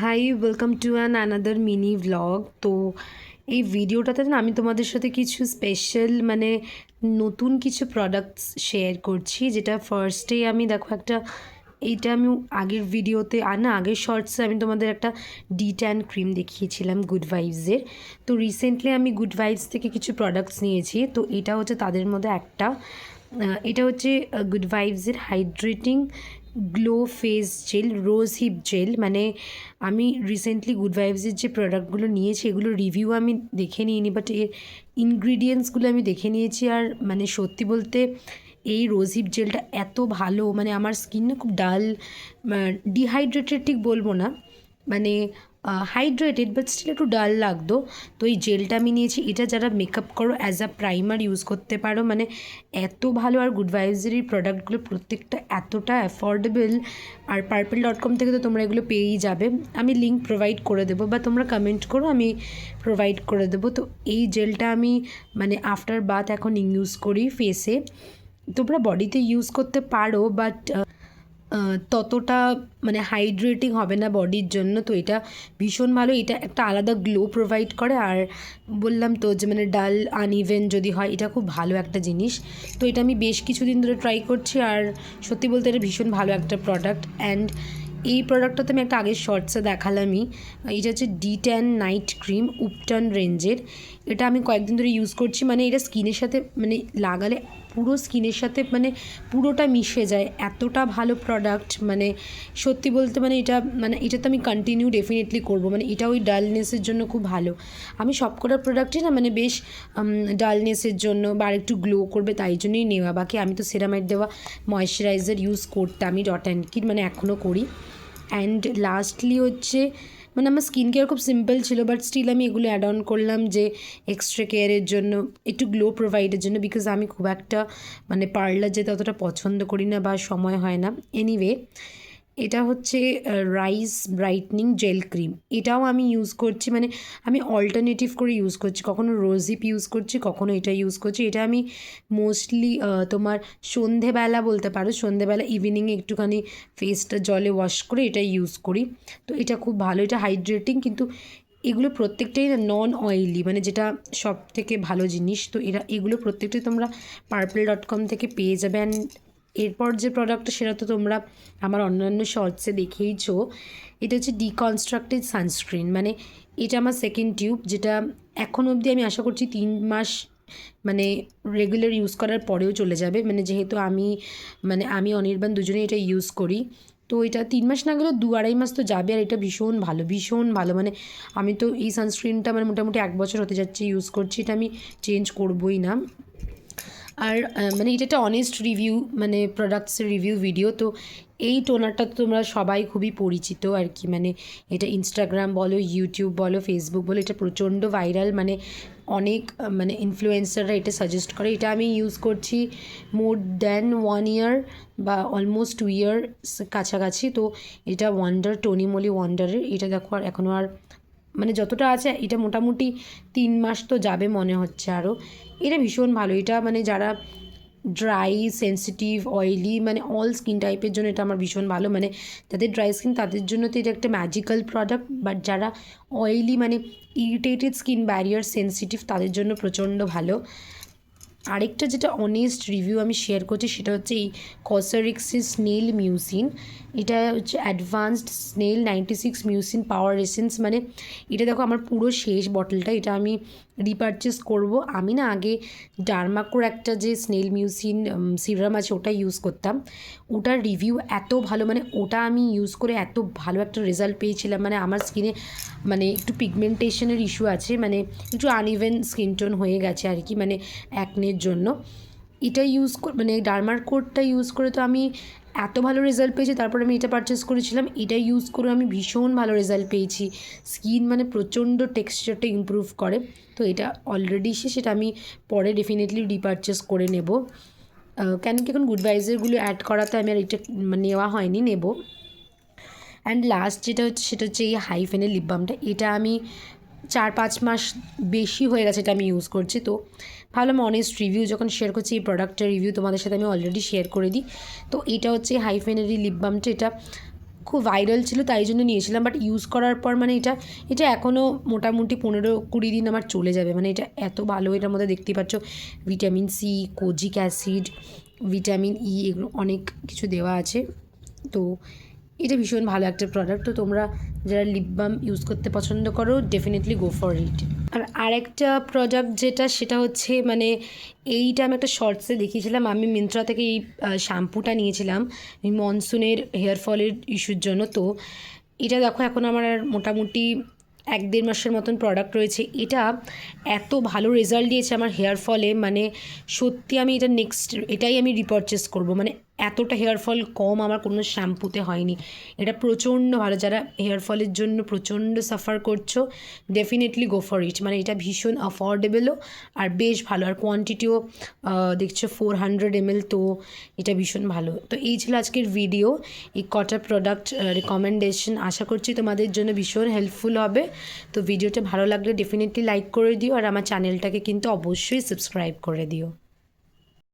Hi welcome to another mini vlog. তো এই ভিডিওটাতে না আমি তোমাদের সাথে কিছু স্পেশাল নতুন কিছু প্রোডাক্টস শেয়ার করছি, যেটা ফার্স্টেই আমি দেখো এইটা আমি আগের ভিডিওতে আগের শর্টসে আমি তোমাদের একটা ডি-ট্যান ক্রিম দেখিয়েছিলাম গুড ভাইবসের। তো রিসেন্টলি আমি গুড ভাইবস থেকে কিছু প্রোডাক্টস নিয়েছি, তো এটা হচ্ছে তাদের মধ্যে একটা। এটা হচ্ছে গুড ভাইবসের hydrating glow face gel, rose hip gel. আমি রিসেন্টলি গুড ভাইবসের যে প্রোডাক্টগুলো নিয়েছি এগুলো রিভিউ আমি দেখে নিইনি, বাট এর ইনগ্রিডিয়েন্টসগুলো আমি দেখে নিয়েছি। আর সত্যি বলতে এই রোজ হিপ জেলটা এত ভালো, আমার স্কিন না খুব ডাল, ডিহাইড্রেটেড ঠিক বলবো না, হাইড্রেটেড বাট স্টিল একটু ডাল লাগতো। তো এই জেলটা আমি নিয়েছি, এটা যারা মেকআপ করো অ্যাজ আ প্রাইমার ইউজ করতে পারো, এত ভালো। আর গুড ভাইবসের এই প্রোডাক্টগুলো প্রত্যেকটা এতটা অ্যাফোর্ডেবল। আর purple.com থেকে তো তোমরা এগুলো পেয়েই যাবে, আমি লিঙ্ক প্রোভাইড করে দেবো, বা তোমরা কমেন্ট করো, আমি প্রোভাইড করে দেবো। তো এই জেলটা আমি আফটার বাথ এখন ইউজ করি ফেসে। তোমরা বডিতে ইউজ করতে পারো, বাট ততটা হাইড্রেটিং হবে না বডির জন্য। তো এটা ভীষণ ভালো, এটা একটা আলাদা গ্লো প্রোভাইড করে। আর বললাম তো যে ডাল আনইভেন যদি হয়, এটা খুব ভালো একটা জিনিস। তো এটা আমি বেশ কিছুদিন ধরে ট্রাই করছি, আর সত্যি বলতে এটা ভীষণ ভালো একটা প্রোডাক্ট। অ্যান্ড এই প্রোডাক্টটা তো আমি একটা আগের শর্টসে দেখালামই। এটা হচ্ছে ডি-ট্যান নাইট ক্রিম উপটন রেঞ্জের। এটা আমি কয়েকদিন ধরে ইউজ করছি, এটা স্কিনের সাথে লাগালে পুরো স্কিনের সাথে পুরোটা মিশে যায়, এতটা ভালো প্রোডাক্ট। সত্যি বলতে এটা তো আমি কন্টিনিউ ডেফিনেটলি করবো। এটা ওই ডালনেসের জন্য খুব ভালো। আমি সবকটা প্রোডাক্টই বেশ ডালনেসের জন্য বা একটু গ্লো করবে তাই জন্যই নেওয়া। বাকি আমি তো সেরামাইট দেওয়া ময়েশ্চারাইজার ইউজ করতামই ডট অ্যান্ড কিট, এখনও করি। অ্যান্ড লাস্টলি হচ্ছে আমার স্কিন কেয়ার খুব সিম্পল ছিল, বাট স্টিল আমি এগুলো অ্যাড অন করলাম যে এক্সট্রা কেয়ারের জন্য, একটু গ্লো প্রোভাইডের জন্য। বিকজ আমি খুব একটা পার্লার যেতে অতটা পছন্দ করি না বা সময় হয় না। এনিওয়ে, এটা হচ্ছে রাইস ব্রাইটনিং জেল ক্রিম। এটাও আমি ইউজ করছি, আমি অল্টারনেটিভ করে ইউজ করছি, কখনো রোজ হিপ ইউজ করছি, কখনো এটা ইউজ করছি। এটা আমি মোস্টলি তোমার সন্ধেবেলা বলতে পারো, সন্ধেবেলা ইভিনিংয়ে একটুখানি ফেসটা জলে ওয়াশ করে এটা ইউজ করি। তো এটা খুব ভালো, এটা হাইড্রেটিং, কিন্তু এগুলো প্রত্যেকটাই না নন অয়েলি, যেটা সব থেকে ভালো জিনিস। তো এগুলো প্রত্যেকটাই তোমরা purple.com থেকে পেয়ে যাবে। অ্যান্ড এরপর যে প্রোডাক্টটা সেটা তো তোমরা আমার অন্যান্য শর্টসে দেখেইছো। এটা হচ্ছে ডিকনস্ট্রাক্টেড সানস্ক্রিন, এটা আমার সেকেন্ড টিউব, যেটা এখন অবধি আমি আশা করছি 3 মাস রেগুলার ইউজ করার পরেও চলে যাবে। যেহেতু আমি অনির্বাণ দুজনেই এটা ইউজ করি। তো এটা 3 মাস না গেলেও 2-2.5 মাস তো যাবে। আর এটা ভীষণ ভালো, ভীষণ ভালো। আমি তো এই সানস্ক্রিনটা মোটামুটি 1 বছর হতে যাচ্ছে ইউজ করছি, এটা আমি চেঞ্জ করবই না। আর এটা একটা অনেস্ট রিভিউ, প্রোডাক্টসের রিভিউ ভিডিও। তো এই টোনারটা তো তোমরা সবাই খুবই পরিচিত আর কি। এটা ইনস্টাগ্রাম বলো, ইউটিউব বলো, ফেসবুক বলো, এটা প্রচণ্ড ভাইরাল। অনেক ইনফ্লুয়েন্সাররা এটা সাজেস্ট করে। এটা আমি ইউজ করছি মোর দ্যান 1 ইয়ার বা অলমোস্ট 2 ইয়ার্স কাছাকাছি। তো এটা ওয়ান্ডার, টোনি মোলি ওয়ান্ডারের। এটা দেখো আর এখনও আর যতটা আছে, এটা মোটামুটি 3 মাস তো যাবে মনে হচ্ছে আরও। এটা ভীষণ ভালো। এটা যারা dry, sensitive, oily, all skin টাইপের জন্য এটা আমার ভীষণ ভালো। যাদের ড্রাই স্কিন তাদের জন্য তো এটা একটা ম্যাজিক্যাল প্রোডাক্ট, বাট যারা oily irritated skin, barrier sensitive, তাদের জন্য প্রচণ্ড ভালো। আরেকটা যেটা অনেস্ট রিভিউ আমি শেয়ার করছি সেটা হচ্ছে এই কসরিক্সের স্নেল মিউসিন। এটা হচ্ছে অ্যাডভান্সড স্নেল 96 মিউসিন পাওয়ার এসেন্স। এটা দেখো আমার পুরো শেষ বটলটা, এটা আমি রিপারচেস করব। আমি আগে ডার্মাকোর একটা যে স্নেল মিউসিন সিরাম আছে ওটা ইউজ করতাম, ওটার রিভিউ এত ভালো, ওটা আমি ইউজ করে এত ভালো একটা রেজাল্ট পেয়েছিলাম। আমার স্কিনে একটু পিগমেন্টেশনের ইস্যু আছে, একটু আনইভেন স্কিন টোন হয়ে গেছে আর কি, অ্যাকনের জন্য। এটা ইউজ ডার্মার কোডটা ইউজ করে তো আমি এত ভালো রেজাল্ট পেয়েছি। তারপর আমি এটা পারচেস করেছিলাম, এটা ইউজ করে আমি ভীষণ ভালো রেজাল্ট পেয়েছি। স্কিন প্রচণ্ড টেক্সচারটা ইমপ্রুভ করে। তো এটা অলরেডি সেটা আমি পরে ডেফিনেটলি রিপারচেস করে নেব। কেন কি এখন গুড ভাইবসেরগুলো অ্যাড করাতে আমি আর এটা নেওয়া হয়নি, নেব। অ্যান্ড লাস্ট যেটা হচ্ছে সেটা হচ্ছে এই হাইফেনের লিপ বামটা। এটা আমি 4-5 মাস বেশি হয়ে গেছে এটা আমি ইউজ করছি। তো ভাবলাম অনেস্ট রিভিউ যখন শেয়ার করছি, এই প্রোডাক্টের রিভিউ তোমাদের সাথে আমি অলরেডি শেয়ার করে দিই। তো এটা হচ্ছে হাইফেনেরই লিপ বামটা। এটা খুব ভাইরাল ছিল তাই জন্য নিয়েছিলাম, বাট ইউজ করার পর মানে এটা এখনও মোটামুটি 15-20 দিন আমার চলে যাবে। মানে এটা এত ভালো, এটার মধ্যে দেখতেই পাচ্ছ vitamin C, kojic acid, vitamin E, এগুলো অনেক কিছু দেওয়া আছে। তো এটা ভীষণ ভালো একটা প্রোডাক্ট। তো তোমরা যারা লিপ বাম ইউজ করতে পছন্দ করো ডেফিনেটলি গো ফর ইট। আর আরেকটা প্রোডাক্ট যেটা, সেটা হচ্ছে মানে এইটা আমি একটা শর্টসে দেখিয়েছিলাম, আমি মিন্ত্রা থেকে এই শ্যাম্পুটা নিয়েছিলাম এই মনসুনের হেয়ার ফলের ইস্যুর জন্য। তো এটা দেখো এখন আমার আর মোটামুটি 1-1.5 মাসের মতন প্রোডাক্ট রয়েছে। এটা এত ভালো রেজাল্ট দিয়েছে আমার হেয়ার ফলে, মানে সত্যি আমি এটা এটাই আমি রিপারচেস করব। মানে এতটা হেয়ার ফল কম আমার কোনো শ্যাম্পুতে হয়নি। এটা প্রচণ্ড ভালো, যারা হেয়ার ফলের জন্য প্রচণ্ড সাফার করছো ডেফিনেটলি গো ফর ইট। মানে এটা ভীষণ অ্যাফোর্ডেবলও আর বেশ ভালো, আর কোয়ান্টিটিও দেখছো 400 ml। তো এটা ভীষণ ভালো। তো এই ছিল আজকের ভিডিও, এই কটা প্রোডাক্ট রিকমেন্ডেশন। আশা করছি তোমাদের জন্য ভীষণ হেল্পফুল হবে। তো ভিডিওটা ভালো লাগলে ডেফিনেটলি লাইক করে দিও, আর আমার চ্যানেলটাকে কিন্তু অবশ্যই সাবস্ক্রাইব করে দিও।